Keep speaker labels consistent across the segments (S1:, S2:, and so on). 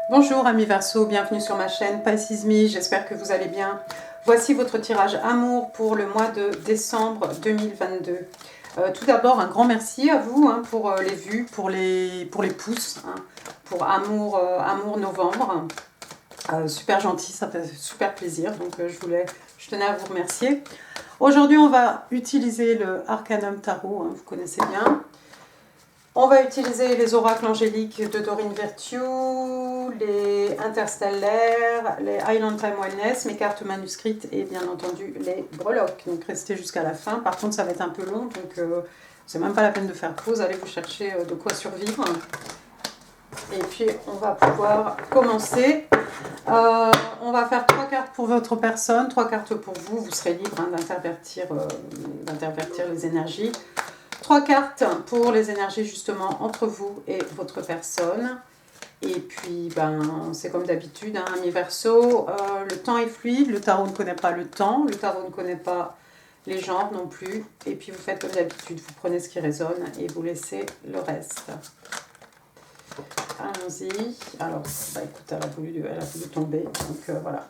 S1: Bonjour amis Verseau, bienvenue sur ma chaîne Passisme, j'espère que vous allez bien. Voici votre tirage amour pour le mois de décembre 2022. Tout d'abord, un grand merci à vous pour les vues, pour les pouces, pour Amour Novembre. Super gentil, ça fait super plaisir, donc je tenais à vous remercier. Aujourd'hui, on va utiliser le Arcanum Tarot, vous connaissez bien. On va utiliser les oracles angéliques de Dorine Virtue, les interstellaires, les Island Time Wellness, mes cartes manuscrites et bien entendu les breloques. Donc restez jusqu'à la fin. Par contre, ça va être un peu long, donc c'est même pas la peine de faire pause. Allez vous chercher de quoi survivre. Et puis on va pouvoir commencer. On va faire 3 cartes pour votre personne, 3 cartes pour vous. Vous serez libre d'intervertir les énergies. 3 cartes pour les énergies justement entre vous et votre personne. Et puis, c'est comme d'habitude, amis Verseau, le temps est fluide, le tarot ne connaît pas le temps, le tarot ne connaît pas les genres non plus. Et puis vous faites comme d'habitude, vous prenez ce qui résonne et vous laissez le reste. Allons-y. Alors, écoute, elle a voulu tomber, donc voilà.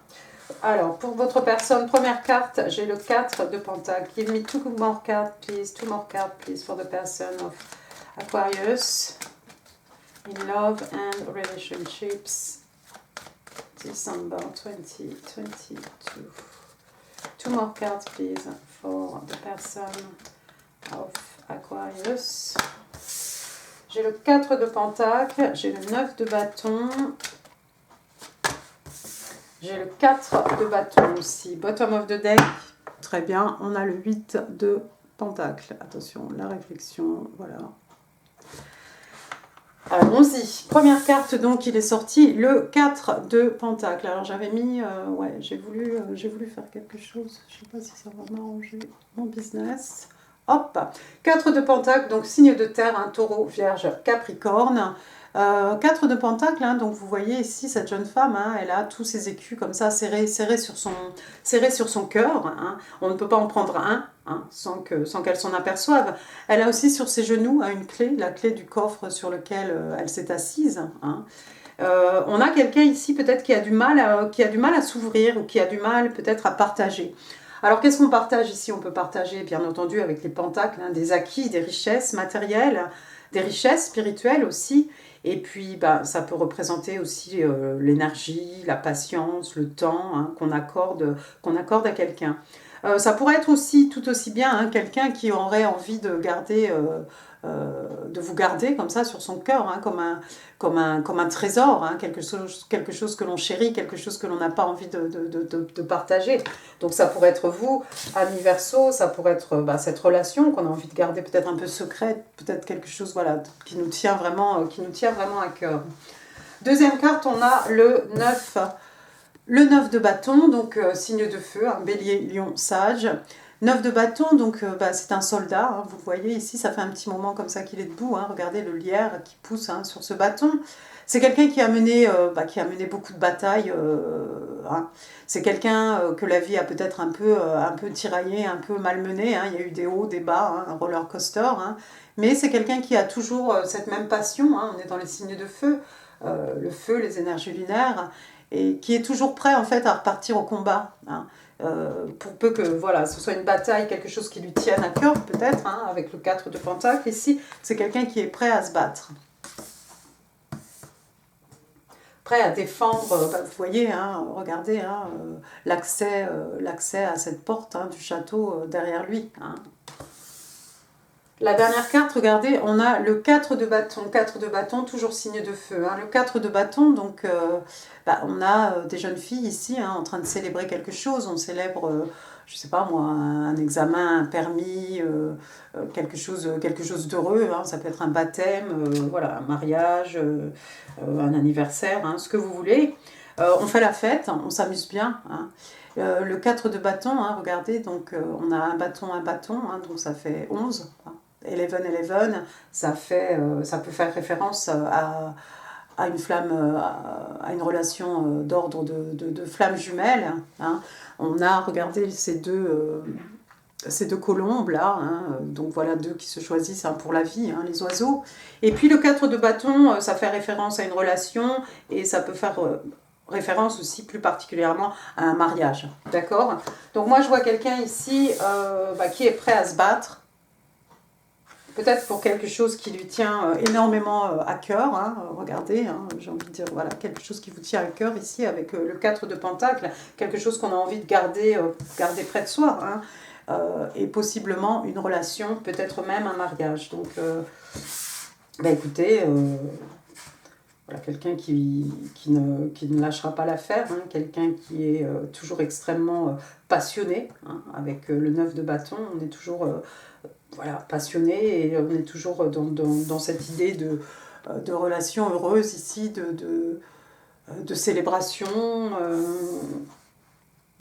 S1: Alors, pour votre personne, première carte, j'ai le 4 de Pentacle. Give me 2 more cards, please. 2 more cards, please, for the person of Aquarius. In love and relationships. December 2022. 2 more cards, please, for the person of Aquarius. J'ai le 4 de Pentacle, j'ai le 9 de bâton. J'ai le 4 de bâton aussi. Bottom of the deck. Très bien. On a le 8 de pentacle. Attention, la réflexion. Voilà. Allons-y. Première carte, donc, il est sorti le 4 de pentacle. Alors, j'avais mis... j'ai voulu faire quelque chose. Je ne sais pas si ça va m'arranger mon business. Hop. 4 de pentacle, donc signe de terre, un taureau, vierge, capricorne. 4 de pentacle, donc vous voyez ici cette jeune femme, elle a tous ses écus comme ça serrés sur son cœur. On ne peut pas en prendre un sans qu'elle s'en aperçoive. Elle a aussi sur ses genoux une clé, la clé du coffre sur lequel elle s'est assise. On a quelqu'un ici peut-être qui a du mal à s'ouvrir ou qui a du mal peut-être à partager. Alors qu'est-ce qu'on partage ici? On peut partager bien entendu avec les pentacles des acquis, des richesses matérielles, des richesses spirituelles aussi. Et puis, ça peut représenter aussi l'énergie, la patience, le temps qu'on accorde à quelqu'un. Ça pourrait être aussi tout aussi bien quelqu'un qui aurait envie de vous garder comme ça sur son cœur, comme un trésor, quelque chose que l'on chérit, quelque chose que l'on n'a pas envie de partager. Donc ça pourrait être vous, ami Verseau, ça pourrait être cette relation qu'on a envie de garder peut-être un peu secrète, peut-être quelque chose qui nous tient vraiment à cœur. Deuxième carte, on a le 9. Le 9 de bâton, donc signe de feu, bélier, lion, sage. 9 de bâton, donc c'est un soldat, vous le voyez ici, ça fait un petit moment comme ça qu'il est debout, regardez le lierre qui pousse sur ce bâton. C'est quelqu'un qui a mené beaucoup de batailles, c'est quelqu'un que la vie a peut-être un peu tiraillé, un peu malmené, il y a eu des hauts, des bas, un roller coaster, mais c'est quelqu'un qui a toujours cette même passion, on est dans les signes de feu, le feu, les énergies lunaires, et qui est toujours prêt en fait à repartir au combat. Pour peu que ce soit une bataille, quelque chose qui lui tienne à cœur peut-être, avec le 4 de Pentacle. Ici, c'est quelqu'un qui est prêt à se battre. Prêt à défendre, vous voyez, regardez, l'accès à cette porte du château derrière lui. La dernière carte, regardez, on a le 4 de bâton. 4 de bâton, toujours signe de feu. Le 4 de bâton, donc on a des jeunes filles ici en train de célébrer quelque chose. On célèbre, je ne sais pas moi, un examen, un permis, quelque chose d'heureux. Ça peut être un baptême, un mariage, un anniversaire, ce que vous voulez. On fait la fête, on s'amuse bien. Le 4 de bâton, regardez, donc on a un bâton, donc ça fait 11. 11, ça peut faire référence à une flamme, à une relation d'ordre de flamme jumelle. On a, regardez, ces deux ces deux colombes là, hein, donc voilà deux qui se choisissent hein, pour la vie, hein, les oiseaux. Et puis le 4 de bâton, ça fait référence à une relation et ça peut faire référence aussi plus particulièrement à un mariage, d'accord? Donc moi je vois quelqu'un ici qui est prêt à se battre, peut-être pour quelque chose qui lui tient énormément à cœur, hein, regardez, hein, j'ai envie de dire, voilà, quelque chose qui vous tient à cœur ici avec le 4 de Pentacle, quelque chose qu'on a envie de garder, garder près de soi, hein, et possiblement une relation, peut-être même un mariage. Donc, écoutez, voilà, quelqu'un qui ne lâchera pas l'affaire, hein, quelqu'un qui est toujours extrêmement passionné, hein, avec le 9 de bâton, on est toujours voilà, passionné et on est toujours dans cette idée de relation heureuse ici, de célébration,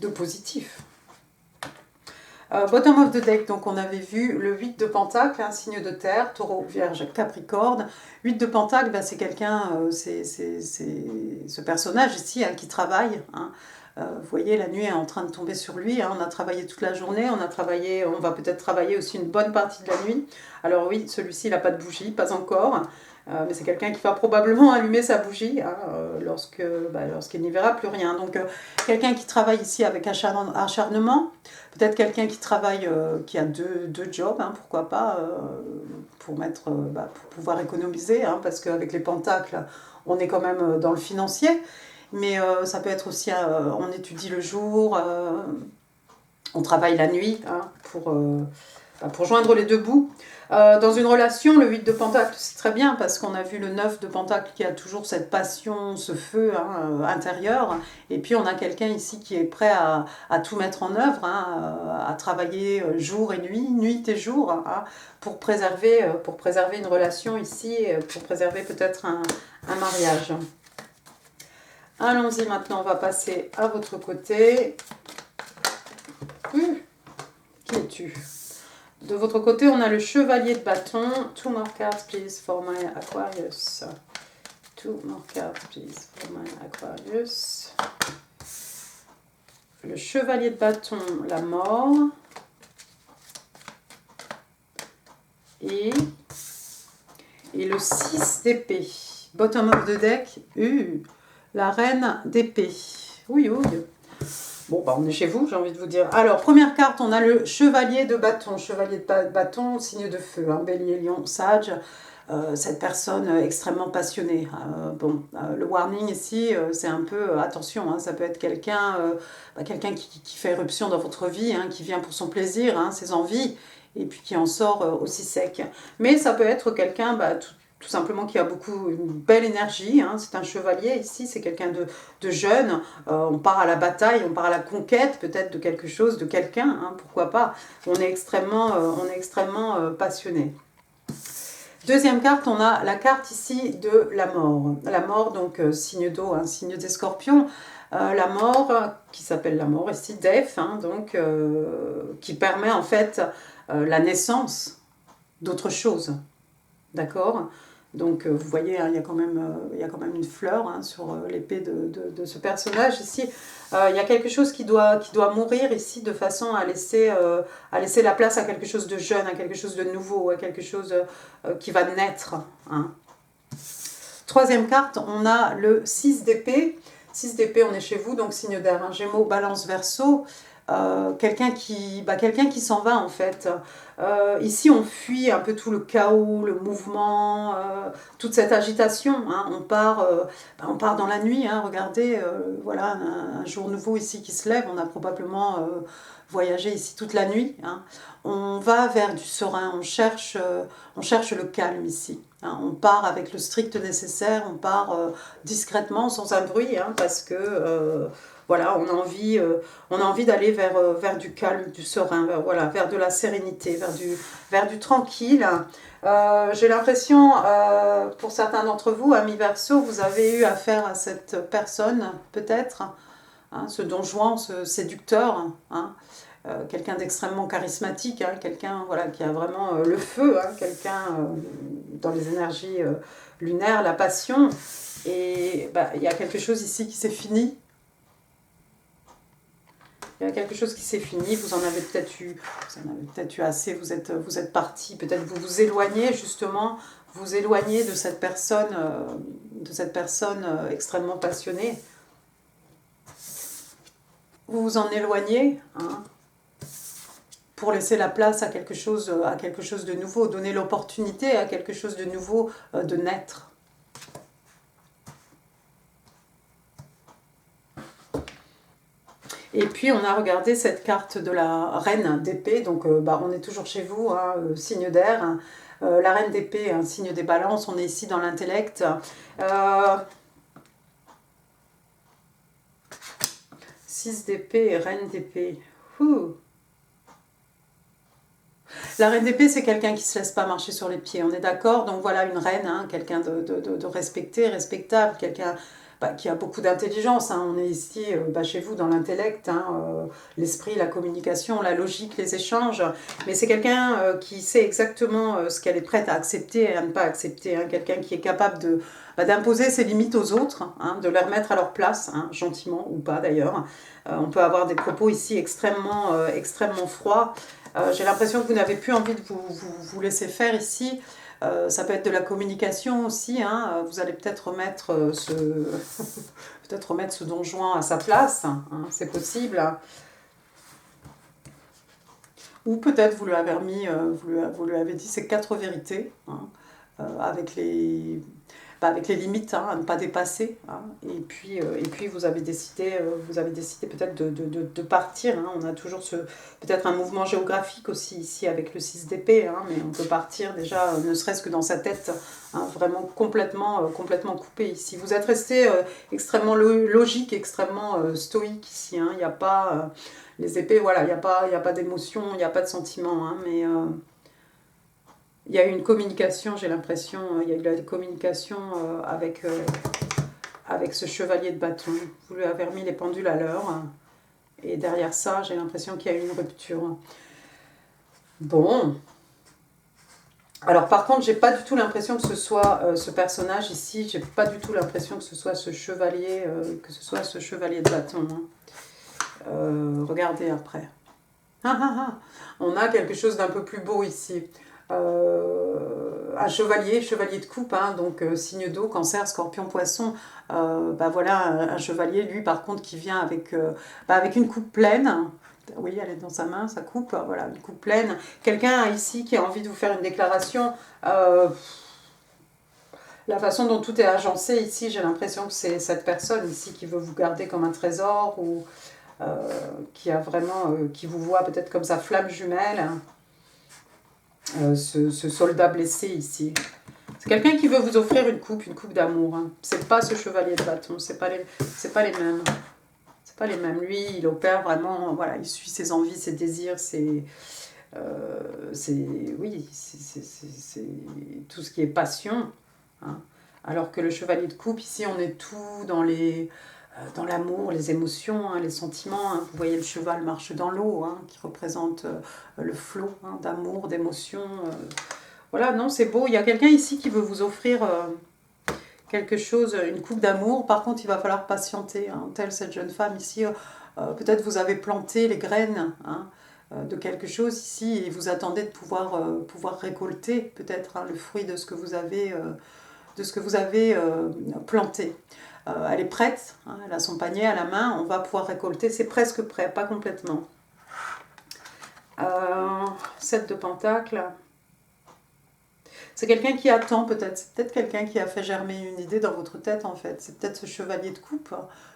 S1: de positif. Bottom of the deck, donc on avait vu le 8 de Pentacle, un signe de terre, Taureau, Vierge, Capricorne. 8 de Pentacle, ben, c'est quelqu'un, c'est ce personnage ici hein, qui travaille. Hein. Vous voyez, la nuit est en train de tomber sur lui. Hein. On a travaillé toute la journée, on va peut-être travailler aussi une bonne partie de la nuit. Alors oui, celui-ci, il n'a pas de bougie, pas encore. Mais c'est quelqu'un qui va probablement allumer sa bougie hein, lorsqu'il n'y verra plus rien. Donc quelqu'un qui travaille ici avec acharnement, peut-être quelqu'un qui travaille, qui a deux jobs, hein, pourquoi pas, pour pouvoir économiser, hein, parce qu'avec les pentacles, on est quand même dans le financier. Mais ça peut être aussi, on étudie le jour, on travaille la nuit hein, pour joindre les deux bouts. Dans une relation, le 8 de Pentacle, c'est très bien parce qu'on a vu le 9 de Pentacle qui a toujours cette passion, ce feu hein, intérieur. Et puis on a quelqu'un ici qui est prêt à tout mettre en œuvre, hein, à travailler jour et nuit, nuit et jour, hein, pour préserver une relation ici, pour préserver peut-être un mariage. Allons-y maintenant, on va passer à votre côté. Qui es-tu? De votre côté, on a le chevalier de bâton. 2 more cards, please, for my Aquarius. 2 more cards, please, for my Aquarius. Le chevalier de bâton, la mort. Et le 6 d'épée. Bottom of the deck. La reine d'épée. Oui, oui. Bon, bah on est chez vous, j'ai envie de vous dire. Alors, première carte, on a le chevalier de bâton. Chevalier de bâton, signe de feu. Hein, bélier, lion, sage. Cette personne extrêmement passionnée. Le warning ici, c'est un peu, attention, hein, ça peut être quelqu'un qui fait éruption dans votre vie, hein, qui vient pour son plaisir, hein, ses envies, et puis qui en sort aussi sec. Mais ça peut être quelqu'un tout simplement qui a une belle énergie, hein. C'est un chevalier ici, c'est quelqu'un de jeune, on part à la bataille, on part à la conquête peut-être de quelque chose, de quelqu'un, hein, pourquoi pas, on est extrêmement passionné. Deuxième carte, on a la carte ici de la mort. La mort, donc signe d'eau, hein, signe des scorpions. La mort, qui s'appelle la mort ici, Death, hein, donc, qui permet en fait la naissance d'autre chose. D'accord? Donc vous voyez, hein, il y a quand même une fleur hein, sur l'épée de ce personnage ici. Il y a quelque chose qui doit mourir ici de façon à laisser la place à quelque chose de jeune, à quelque chose de nouveau, à quelque chose qui va naître. Hein. Troisième carte, on a le 6 d'épée. 6 d'épée, on est chez vous, donc signe d'air, hein, Gémeaux, Balance, Verseau. Quelqu'un qui s'en va en fait. Ici on fuit un peu tout le chaos, le mouvement, toute cette agitation. Hein. On part dans la nuit, hein. Regardez, voilà un jour nouveau ici qui se lève, on a probablement voyagé ici toute la nuit. Hein. On va vers du serein, on cherche le calme ici. Hein. On part avec le strict nécessaire, on part discrètement, sans un bruit, hein, parce que... voilà, on a envie d'aller vers du calme, du serein, vers de la sérénité, vers du tranquille. J'ai l'impression, pour certains d'entre vous, amis Verseau, vous avez eu affaire à cette personne, peut-être, hein, ce don Juan, ce séducteur, hein, quelqu'un d'extrêmement charismatique, hein, quelqu'un voilà, qui a vraiment le feu, hein, quelqu'un dans les énergies lunaires, la passion. Et il y a quelque chose ici qui s'est fini. Il y a quelque chose qui s'est fini, vous en avez peut-être eu assez, vous êtes parti, peut-être vous vous éloignez justement, vous éloignez de cette personne extrêmement passionnée. Vous vous en éloignez, hein, pour laisser la place à quelque chose de nouveau, donner l'opportunité à quelque chose de nouveau de naître. Et puis on a regardé cette carte de la reine d'épée, donc on est toujours chez vous, hein, signe d'air. Hein. La reine d'épée, un signe des balances, on est ici dans l'intellect. 6 d'épée et reine d'épée. La reine d'épée, c'est quelqu'un qui ne se laisse pas marcher sur les pieds, on est d'accord. Donc voilà, une reine, hein, quelqu'un de respecté, respectable, quelqu'un qui a beaucoup d'intelligence. Hein. On est ici, chez vous, dans l'intellect, hein, l'esprit, la communication, la logique, les échanges. Mais c'est quelqu'un qui sait exactement ce qu'elle est prête à accepter et à ne pas accepter. Hein. Quelqu'un qui est capable d'imposer ses limites aux autres, hein, de les remettre à leur place, hein, gentiment ou pas d'ailleurs. On peut avoir des propos ici extrêmement froids. J'ai l'impression que vous n'avez plus envie de vous laisser faire ici. Ça peut être de la communication aussi. Hein. Vous allez peut-être remettre ce Don Juan à sa place. Hein. C'est possible. Ou peut-être vous lui avez remis, vous lui avez dit ces 4 vérités, hein, avec les limites, hein, à ne pas dépasser. Hein. Et puis vous avez décidé peut-être de partir. Hein. On a toujours peut-être un mouvement géographique aussi ici avec le 6 d'épée, hein, mais on peut partir déjà, ne serait-ce que dans sa tête, hein, vraiment complètement coupé ici. Vous êtes resté extrêmement logique, extrêmement stoïque ici. Hein. Il n'y a pas... les épées, voilà, il n'y a pas d'émotion, il n'y a pas de sentiment, hein, mais... il y a eu une communication, j'ai l'impression, il y a eu de la communication avec ce chevalier de bâton. Vous lui avez remis les pendules à l'heure. Et derrière ça, j'ai l'impression qu'il y a eu une rupture. Bon. Alors par contre, j'ai pas du tout l'impression que ce soit ce personnage ici. J'ai pas du tout l'impression que ce soit ce chevalier, de bâton. Hein. Regardez après. On a quelque chose d'un peu plus beau ici. Un chevalier de coupe, hein, donc signe d'eau, cancer, scorpion, poisson. Voilà, un chevalier, lui, par contre, qui vient avec une coupe pleine. Oui, elle est dans sa main, sa coupe, voilà, une coupe pleine. Quelqu'un ici qui a envie de vous faire une déclaration. La façon dont tout est agencé ici, j'ai l'impression que c'est cette personne ici qui veut vous garder comme un trésor ou qui vous voit peut-être comme sa flamme jumelle. Ce soldat blessé ici. C'est quelqu'un qui veut vous offrir une coupe d'amour. Hein. C'est pas ce chevalier de bâton, c'est pas les mêmes. C'est pas les mêmes. Lui, il opère vraiment, voilà, il suit ses envies, ses désirs, c'est tout ce qui est passion. Hein. Alors que le chevalier de coupe, ici, on est tout dans l'amour, les émotions, hein, les sentiments. Hein. Vous voyez, le cheval marche dans l'eau, hein, qui représente le flot, hein, d'amour, d'émotions. Voilà, non, c'est beau. Il y a quelqu'un ici qui veut vous offrir quelque chose, une coupe d'amour. Par contre, il va falloir patienter. Hein, telle cette jeune femme ici, peut-être vous avez planté les graines, hein, de quelque chose ici et vous attendez de pouvoir récolter peut-être, hein, le fruit de ce que vous avez planté. Elle est prête, hein, elle a son panier à la main, on va pouvoir récolter, c'est presque prêt, pas complètement. 7 de pentacles. C'est quelqu'un qui attend peut-être, c'est peut-être quelqu'un qui a fait germer une idée dans votre tête en fait. C'est peut-être ce chevalier de coupe,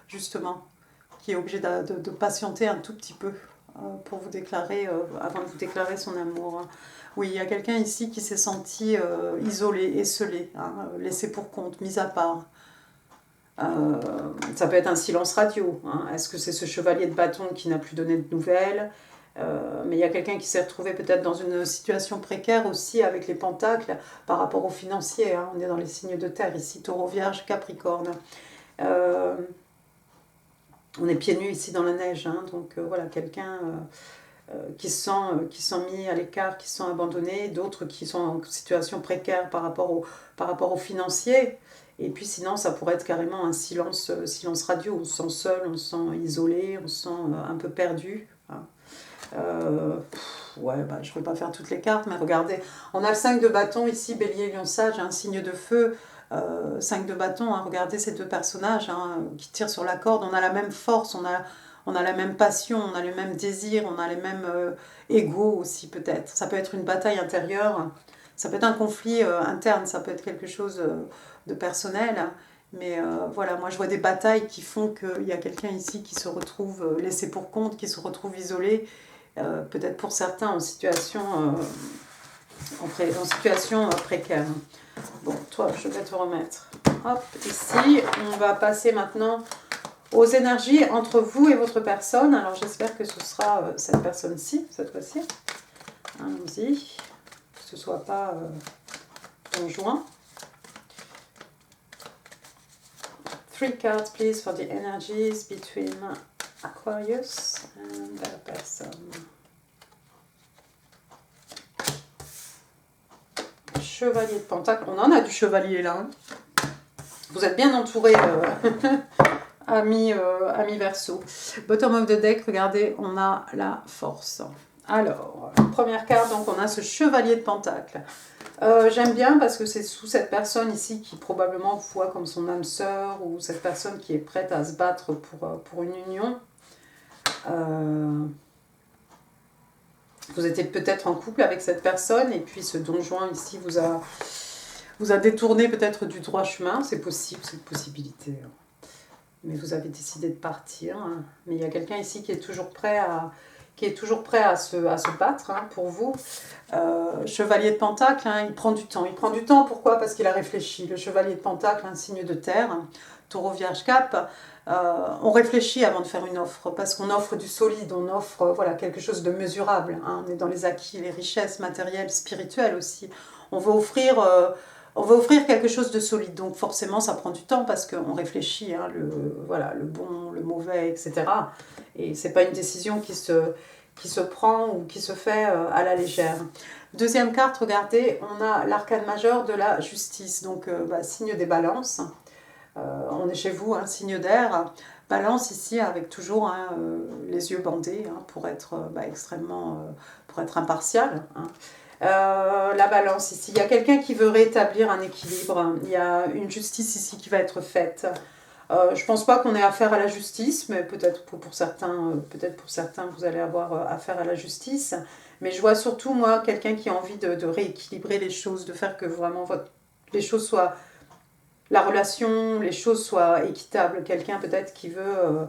S1: justement, qui est obligé de patienter un tout petit peu pour vous déclarer, avant de vous déclarer son amour. Oui, il y a quelqu'un ici qui s'est senti isolé, esseulé, hein, laissé pour compte, mis à part. Ça peut être un silence radio. Hein. Est-ce que c'est ce chevalier de bâton qui n'a plus donné de nouvelles? Mais il y a quelqu'un qui s'est retrouvé peut-être dans une situation précaire aussi avec les pentacles par rapport aux financiers. Hein. On est dans les signes de terre ici, taureau, vierge, capricorne. On est pieds nus ici dans la neige. Hein. Donc voilà, quelqu'un qui se sent mis à l'écart, qui se sent abandonné, d'autres qui sont en situation précaire par rapport aux financiers. Et puis sinon, ça pourrait être carrément un silence, silence radio. On se sent seul, on se sent isolé, on se sent un peu perdu. Hein. Ouais, bah, je ne vais pas faire toutes les cartes, mais regardez. On a le 5 de bâton ici, bélier, lion, sage, un signe de feu. 5 de bâton, hein, regardez ces deux personnages hein, qui tirent sur la corde. On a la même force, on a la même passion, on a les mêmes désirs, on a les mêmes égos aussi peut-être. Ça peut être une bataille intérieure, ça peut être un conflit interne, ça peut être quelque chose de personnel. Mais voilà, moi je vois des batailles qui font qu'il y a quelqu'un ici qui se retrouve laissé pour compte, qui se retrouve isolé, peut-être pour certains en situation, en situation précaire. Bon, toi, je vais te remettre. Hop, ici, on va passer maintenant aux énergies entre vous et votre personne. Alors j'espère que ce sera cette personne-ci, cette fois-ci. Allons-y, que ce ne soit pas conjoint. 3 cards, please, for the energies between Aquarius and their person. Chevalier de Pentacle. On en a du chevalier là. Hein. Vous êtes bien entouré, amis Verseau. Bottom of the deck, regardez, on a la force. Alors, première carte, donc on a ce chevalier de Pentacle. J'aime bien parce que c'est sous cette personne ici qui probablement voit comme son âme sœur ou cette personne qui est prête à se battre pour une union. Vous étiez peut-être en couple avec cette personne et puis ce Don Juan ici vous a détourné peut-être du droit chemin. C'est possible, c'est une possibilité. Mais vous avez décidé de partir. Mais il y a quelqu'un ici qui est toujours prêt à se battre hein, pour vous. Chevalier de Pentacle, hein, il prend du temps. Il prend du temps, pourquoi? Parce qu'il a réfléchi. Le Chevalier de Pentacle, un signe de terre, Taureau, Vierge, Cap. On réfléchit avant de faire une offre, parce qu'on offre du solide, on offre voilà, quelque chose de mesurable. Hein. On est dans les acquis, les richesses matérielles, spirituelles aussi. On veut offrir quelque chose de solide, donc forcément ça prend du temps parce qu'on réfléchit, hein, le bon, le mauvais, etc. Et c'est pas une décision qui se prend ou qui se fait à la légère. Deuxième carte, regardez, on a l'arcane majeur de la justice, donc signe des balances. On est chez vous, hein, signe d'air. Balance ici avec toujours hein, les yeux bandés hein, pour être pour être impartial. Hein. La balance ici, il y a quelqu'un qui veut rétablir un équilibre, il y a une justice ici qui va être faite. Je pense pas qu'on ait affaire à la justice, mais peut-être pour certains, vous allez avoir affaire à la justice. Mais je vois surtout moi quelqu'un qui a envie de rééquilibrer les choses, de faire que vraiment les choses soient, la relation, les choses soient équitables. Quelqu'un peut-être qui veut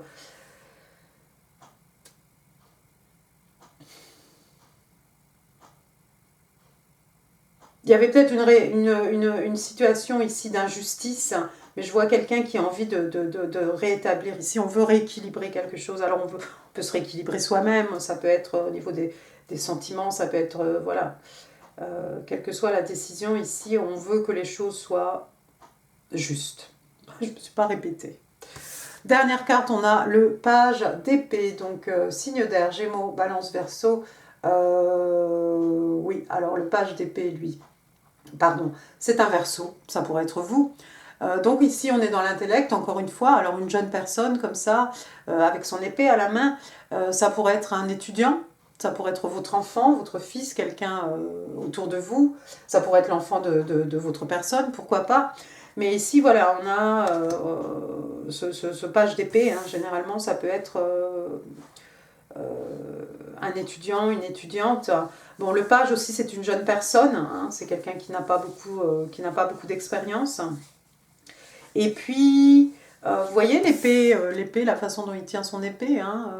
S1: il y avait peut-être une situation ici d'injustice, mais je vois quelqu'un qui a envie de réétablir. Ici, on veut rééquilibrer quelque chose. Alors, on peut se rééquilibrer soi-même, ça peut être au niveau des sentiments, ça peut être, voilà. Quelle que soit la décision, ici, on veut que les choses soient justes. Je ne me suis pas répétée. Dernière carte, on a le page d'épée, donc signe d'air, Gémeaux, Balance, Verseau. Oui, alors le page d'épée, lui, pardon, c'est un Verseau, ça pourrait être vous. Donc ici, on est dans l'intellect, encore une fois. Alors une jeune personne comme ça, avec son épée à la main, ça pourrait être un étudiant, ça pourrait être votre enfant, votre fils, quelqu'un autour de vous. Ça pourrait être l'enfant de votre personne, pourquoi pas. Mais ici, voilà, on a ce page d'épée. Hein, généralement, ça peut être un étudiant, une étudiante. Bon, le page aussi, c'est une jeune personne. Hein, c'est quelqu'un qui n'a pas beaucoup d'expérience. Et puis, vous voyez l'épée, la façon dont il tient son épée. Hein,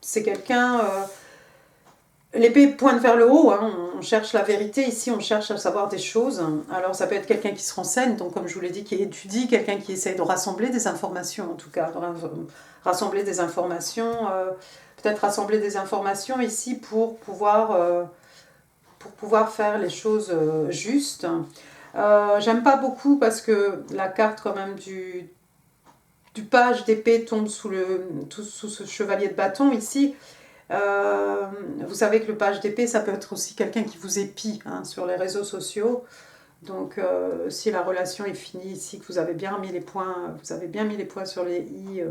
S1: c'est quelqu'un... L'épée pointe vers le haut, hein, on cherche la vérité, ici on cherche à savoir des choses. Alors ça peut être quelqu'un qui se renseigne, donc comme je vous l'ai dit, qui étudie, quelqu'un qui essaye de rassembler des informations en tout cas, rassembler des informations, peut-être rassembler des informations ici pour pouvoir faire les choses justes. J'aime pas beaucoup parce que la carte quand même du page d'épée tombe sous ce chevalier de bâton ici. Vous savez que le page d'épée, ça peut être aussi quelqu'un qui vous épie hein, sur les réseaux sociaux. Donc, si la relation est finie ici, que vous avez bien mis les points, sur les i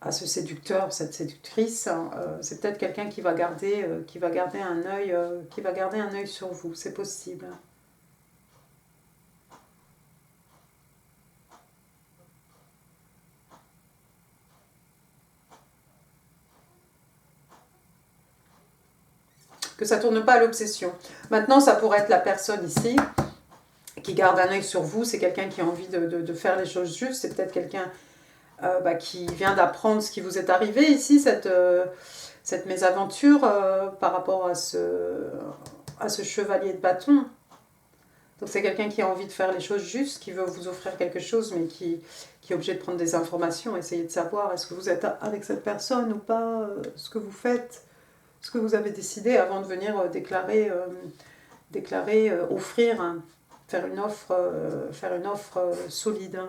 S1: à ce séducteur, cette séductrice, hein, c'est peut-être quelqu'un qui va garder, un œil, sur vous. C'est possible. Que ça ne tourne pas à l'obsession. Maintenant, ça pourrait être la personne ici qui garde un œil sur vous. C'est quelqu'un qui a envie de faire les choses justes. C'est peut-être quelqu'un qui vient d'apprendre ce qui vous est arrivé ici, cette mésaventure par rapport à ce chevalier de bâton. Donc c'est quelqu'un qui a envie de faire les choses justes, qui veut vous offrir quelque chose, mais qui est obligé de prendre des informations, essayer de savoir est-ce que vous êtes avec cette personne ou pas, ce que vous faites, ce que vous avez décidé avant de venir offrir, hein, faire une offre solide.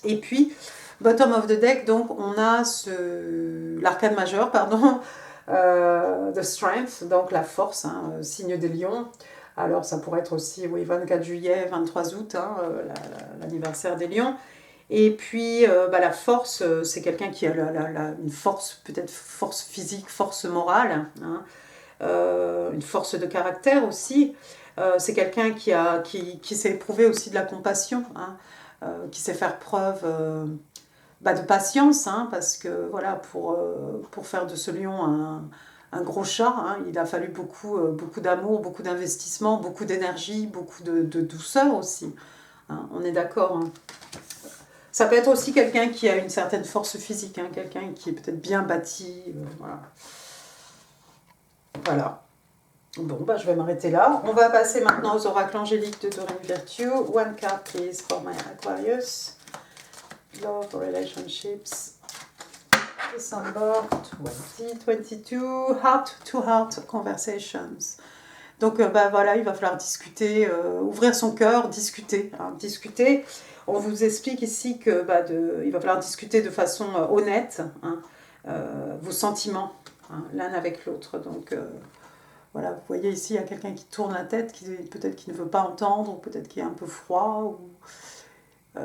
S1: Et puis, bottom of the deck, donc on a l'arcane majeur, pardon, the strength, donc la force, hein, signe des lions. Alors ça pourrait être aussi, oui, 24 juillet, 23 août, hein, l'anniversaire des lions. Et puis la force, c'est quelqu'un qui a une force, peut-être force physique, force morale, hein, une force de caractère aussi. C'est quelqu'un qui sait éprouver aussi de la compassion, hein, qui sait faire preuve de patience, hein, parce que voilà, pour faire de ce lion un gros chat, hein, il a fallu beaucoup d'amour, beaucoup d'investissement, beaucoup d'énergie, beaucoup de douceur aussi. Hein, on est d'accord. Hein. Ça peut être aussi quelqu'un qui a une certaine force physique, hein, quelqu'un qui est peut-être bien bâti. Voilà. Voilà. Bon, je vais m'arrêter là. On va passer maintenant aux oracles angéliques de Doreen Virtue. One card, please, for my Aquarius. Love, relationships. December 2022. Heart-to-heart conversations. Donc, voilà, il va falloir discuter, ouvrir son cœur, discuter. Hein, discuter. On vous explique ici que il va falloir discuter de façon honnête, hein, vos sentiments, hein, l'un avec l'autre. Donc, voilà, vous voyez ici, il y a quelqu'un qui tourne la tête, peut-être qui ne veut pas entendre, ou peut-être qui est un peu froid, ou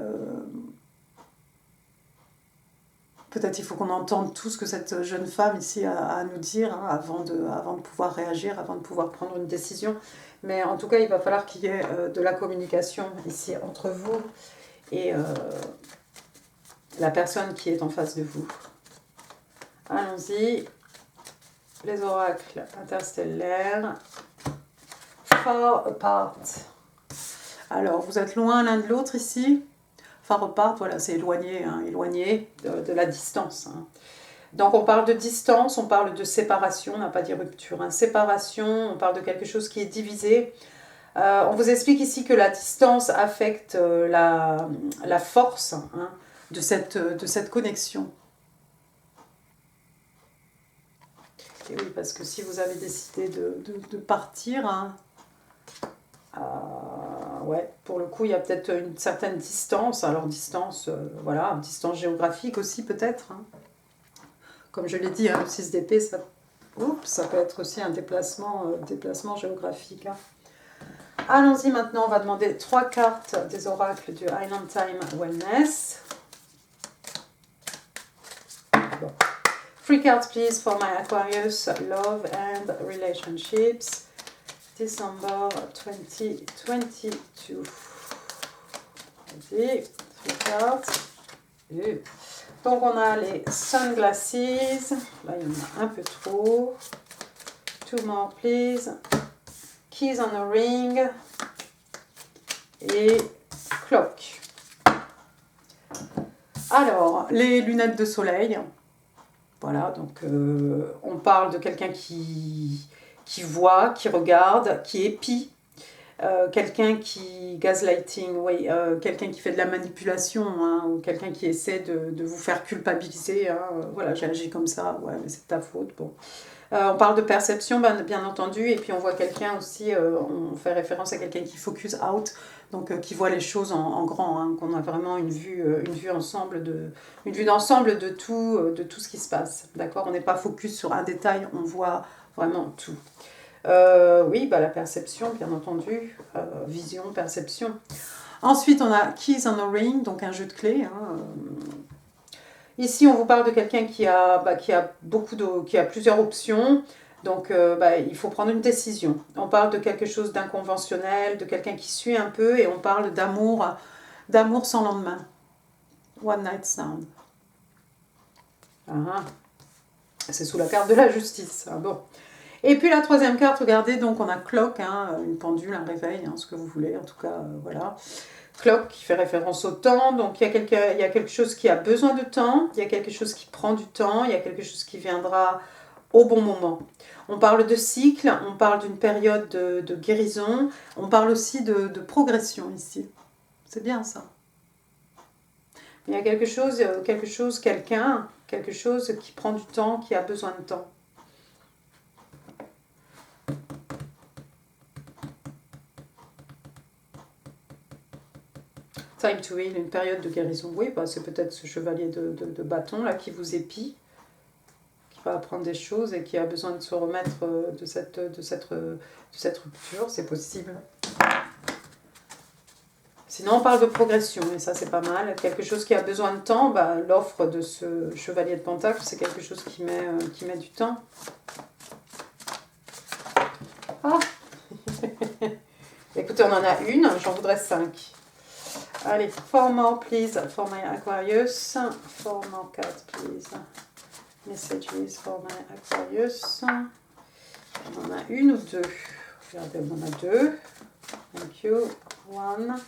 S1: peut-être il faut qu'on entende tout ce que cette jeune femme ici a à nous dire, hein, avant de pouvoir réagir, avant de pouvoir prendre une décision. Mais en tout cas, il va falloir qu'il y ait de la communication ici entre vous et la personne qui est en face de vous. Allons-y. Les oracles interstellaires. Far apart. Alors, vous êtes loin l'un de l'autre ici. Far apart, voilà, c'est éloigné, hein, éloigné de la distance. Hein. Donc, on parle de distance, on parle de séparation, on n'a pas dit rupture. Hein. Séparation, on parle de quelque chose qui est divisé. On vous explique ici que la distance affecte la force, hein, de cette connexion. Et oui, parce que si vous avez décidé de partir, hein, ouais, pour le coup, il y a peut-être une certaine distance. Alors, distance, voilà, distance géographique aussi, peut-être. Hein. Comme je l'ai dit, hein, le 6 d'épée, ça peut être aussi un déplacement géographique. Hein. Allons-y maintenant, on va demander 3 cartes des oracles du Island Time Wellness. Bon. 3 cards, please, for my Aquarius, love and relationships. December 2022. Vas-y, 3 cards. Donc on a les sunglasses. Là, il y en a un peu trop. 2 more, please. Keys on a ring. Et clock. Alors, les lunettes de soleil. Voilà, donc on parle de quelqu'un qui voit, qui regarde, qui épie. Quelqu'un qui gaslighting, oui, quelqu'un qui fait de la manipulation, hein, ou quelqu'un qui essaie de vous faire culpabiliser, hein, voilà, j'ai agi comme ça, ouais, mais c'est ta faute, bon. On parle de perception, bien entendu, et puis on voit quelqu'un aussi, on fait référence à quelqu'un qui focus out, donc qui voit les choses en grand, hein, qu'on a vraiment une vue d'ensemble de tout ce qui se passe, d'accord. On n'est pas focus sur un détail, on voit vraiment tout. Oui, bah, la perception, bien entendu. Vision, perception. Ensuite, on a Keys on a Ring, donc un jeu de clés. Hein. Ici, on vous parle de quelqu'un qui a plusieurs options. Donc, il faut prendre une décision. On parle de quelque chose d'inconventionnel, de quelqu'un qui suit un peu, et on parle d'amour sans lendemain. One night stand. Ah, c'est sous la carte de la justice. Ah, bon. Et puis la troisième carte, regardez, donc on a clock, hein, une pendule, un réveil, hein, ce que vous voulez, en tout cas, voilà. Clock qui fait référence au temps, donc il y a quelque chose qui a besoin de temps, il y a quelque chose qui prend du temps, il y a quelque chose qui viendra au bon moment. On parle de cycle, on parle d'une période de guérison, on parle aussi de progression ici. C'est bien ça. Il y a quelque chose, quelque chose qui prend du temps, qui a besoin de temps. Time to heal, une période de guérison. Oui, bah, c'est peut-être ce chevalier de bâton là qui vous épie, qui va apprendre des choses et qui a besoin de se remettre de cette rupture, c'est possible. Sinon, on parle de progression, et ça, c'est pas mal. Quelque chose qui a besoin de temps, bah, l'offre de ce chevalier de pentacle, c'est quelque chose qui met du temps. Ah Écoutez, on en a une, j'en voudrais 5. Allez, 4 more, please, for my Aquarius. 4 more cards, please. Messages for my Aquarius. On en a une ou deux? Regardez, on en a deux. Thank you. One.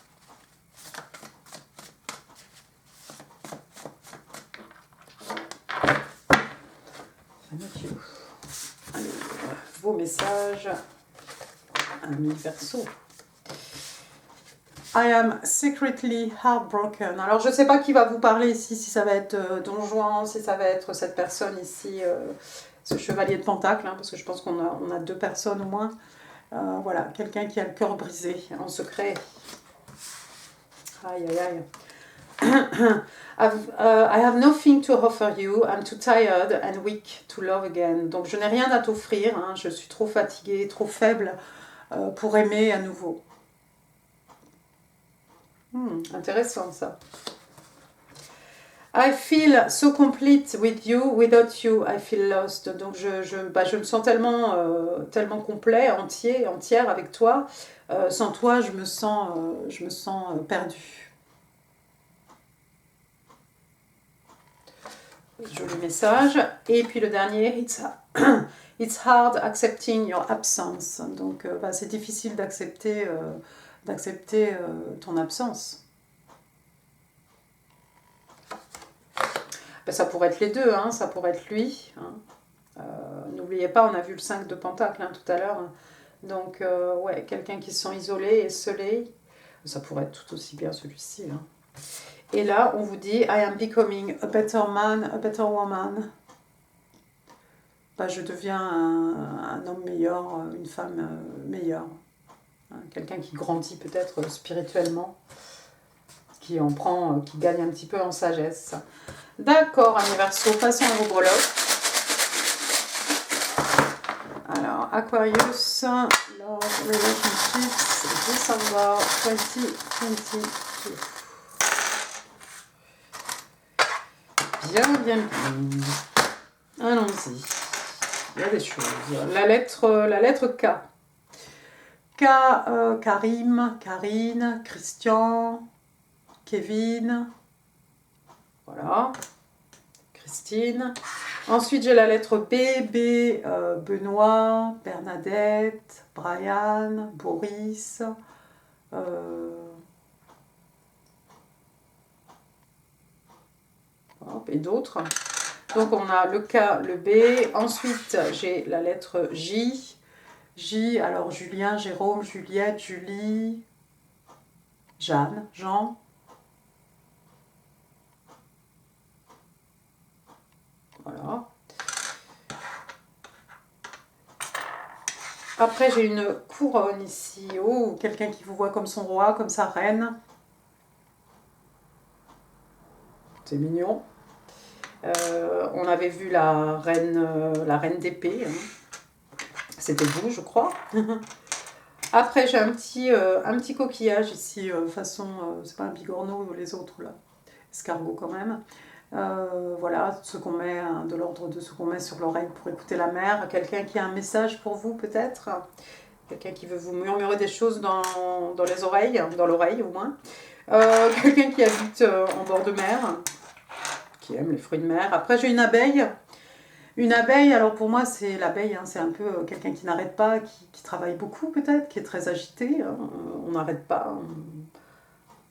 S1: Thank you. Allez, vos messages. Amis Verseau. I am secretly heartbroken. Alors, je ne sais pas qui va vous parler ici, si ça va être Don Juan, si ça va être cette personne ici, ce chevalier de pentacle, hein, parce que je pense qu'on a deux personnes au moins. Voilà, quelqu'un qui a le cœur brisé en secret. Aïe, aïe, aïe. I have nothing to offer you. I'm too tired and weak to love again. Donc, je n'ai rien à t'offrir. Hein, je suis trop fatiguée, trop faible pour aimer à nouveau. Intéressant ça. I feel so complete with you, without you I feel lost. Donc je me sens tellement complet, entière avec toi. Sans toi, je me sens perdue. Joli message. Et puis le dernier, it's hard accepting your absence. Donc c'est difficile d'accepter ton absence. Ben, ça pourrait être les deux, hein, ça pourrait être lui. Hein. N'oubliez pas, on a vu le 5 de Pentacle hein, tout à l'heure. Donc, ouais, quelqu'un qui se sent isolé, esselé. Ça pourrait être tout aussi bien celui-ci. Hein. Et là, on vous dit, I am becoming a better man, a better woman. Ben, je deviens un homme meilleur, une femme meilleure. Hein, quelqu'un qui grandit peut-être spirituellement, qui gagne un petit peu en sagesse. D'accord, amis Verseau, passons à vos breloques. Alors, Aquarius, Love, Relationships, December 2022. Bien. Allons-y. Il y a des choses. La lettre K. K, Karim, Karine, Christian, Kevin. Voilà. Christine. Ensuite, j'ai la lettre B, Benoît, Bernadette, Brian, Boris. Et d'autres. Donc, on a le K, le B. Ensuite, j'ai la lettre J. Alors Julien, Jérôme, Juliette, Julie, Jeanne, Jean. Voilà. Après, j'ai une couronne ici. Oh, quelqu'un qui vous voit comme son roi, comme sa reine. C'est mignon. On avait vu la reine d'épée. Hein. C'était vous, je crois. Après, j'ai un petit coquillage ici, façon, c'est pas un bigorneau ou les autres là, escargot quand même. Voilà, ce qu'on met, hein, de l'ordre de ce qu'on met sur l'oreille pour écouter la mer. Quelqu'un qui a un message pour vous peut-être. Quelqu'un qui veut vous murmurer des choses dans les oreilles, dans l'oreille au moins. Quelqu'un qui habite en bord de mer, qui aime les fruits de mer. Après, j'ai une abeille. Une abeille, alors pour moi, c'est l'abeille, hein, c'est un peu quelqu'un qui n'arrête pas, qui travaille beaucoup peut-être, qui est très agité. Hein, on n'arrête pas,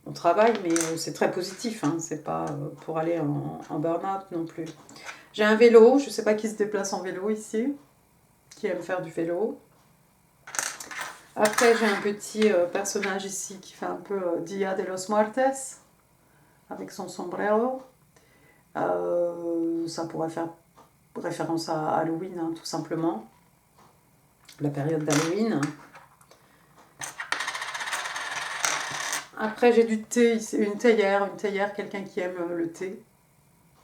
S1: on travaille, mais c'est très positif. Hein, c'est pas pour aller en burn-out non plus. J'ai un vélo, je ne sais pas qui se déplace en vélo ici, qui aime faire du vélo. Après, j'ai un petit personnage ici qui fait un peu Dia de los Muertes, avec son sombrero. Ça pourrait faire référence à Halloween, hein, tout simplement. La période d'Halloween. Après, j'ai du thé, une théière, quelqu'un qui aime le thé.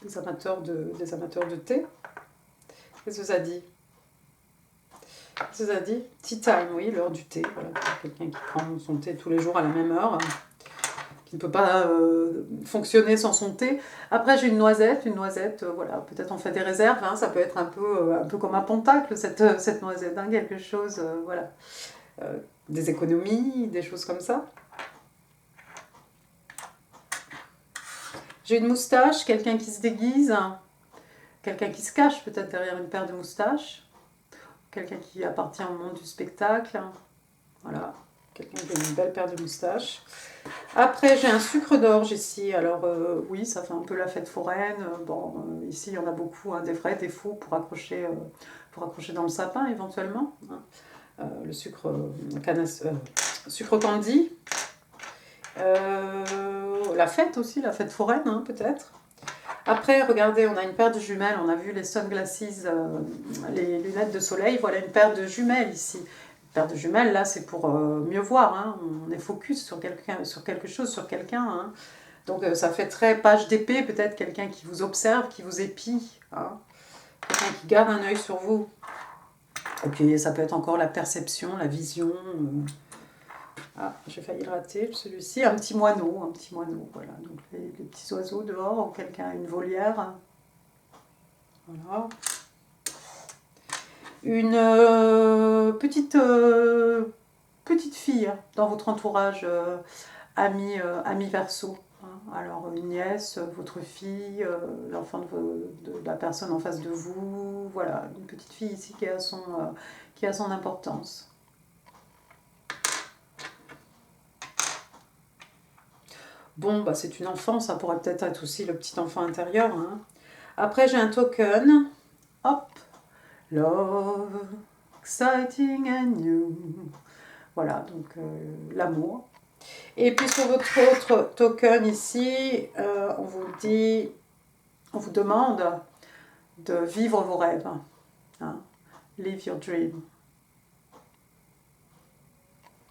S1: Des amateurs de thé. Qu'est-ce que ça dit? Qu'est-ce que ça dit? Tea time, oui, l'heure du thé. Voilà, quelqu'un qui prend son thé tous les jours à la même heure, qui ne peut pas fonctionner sans son thé. Après, j'ai une noisette, voilà, peut-être on fait des réserves, hein, ça peut être un peu comme un pentacle, cette noisette, hein, quelque chose, voilà. Des économies, des choses comme ça. J'ai une moustache, quelqu'un qui se déguise, quelqu'un qui se cache peut-être derrière une paire de moustaches, quelqu'un qui appartient au monde du spectacle, voilà, quelqu'un qui a une belle paire de moustaches. Après, j'ai un sucre d'orge ici, alors oui, ça fait un peu la fête foraine, bon, ici il y en a beaucoup, hein, des vrais, des faux pour accrocher dans le sapin éventuellement, hein. Le sucre sucre candy. La fête aussi, la fête foraine, hein, peut-être. Après, regardez, on a une paire de jumelles, on a vu les sunglasses, les lunettes de soleil, voilà une paire de jumelles ici. Une paire de jumelles, là, c'est pour mieux voir, hein. On est focus sur quelque chose, sur quelqu'un. Hein. Donc ça fait très page d'épée, peut-être quelqu'un qui vous observe, qui vous épie, hein. Quelqu'un qui garde un œil sur vous. Et puis ça peut être encore la perception, la vision. Ah, j'ai failli le rater, celui-ci. Un petit moineau, voilà. Donc les petits oiseaux dehors, ou quelqu'un a une volière. Voilà. Une petite fille dans votre entourage, ami Verseau. Hein. Alors une nièce, votre fille, l'enfant de la personne en face de vous. Voilà, une petite fille ici qui a son importance. Bon, bah c'est une enfant, ça pourrait peut-être être aussi le petit enfant intérieur. Hein. Après, j'ai un token. Hop. Love, exciting and new. Voilà, donc l'amour. Et puis sur votre autre token ici, on vous demande de vivre vos rêves. Hein. Live your dream.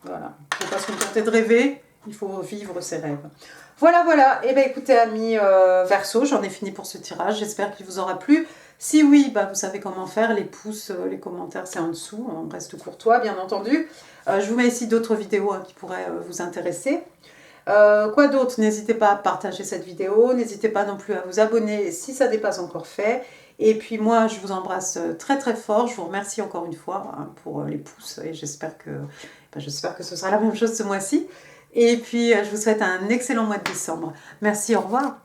S1: Voilà. Il ne faut pas se contenter de rêver, il faut vivre ses rêves. Voilà. Et bien écoutez, amis Verseau, j'en ai fini pour ce tirage. J'espère qu'il vous aura plu. Si oui, bah, vous savez comment faire. Les pouces, les commentaires, c'est en dessous. On reste courtois, bien entendu. Je vous mets ici d'autres vidéos hein, qui pourraient vous intéresser. Quoi d'autre? N'hésitez pas à partager cette vidéo. N'hésitez pas non plus à vous abonner si ça n'est pas encore fait. Et puis moi, je vous embrasse très très fort. Je vous remercie encore une fois hein, pour les pouces. Et j'espère que ce sera la même chose ce mois-ci. Et puis, je vous souhaite un excellent mois de décembre. Merci, au revoir.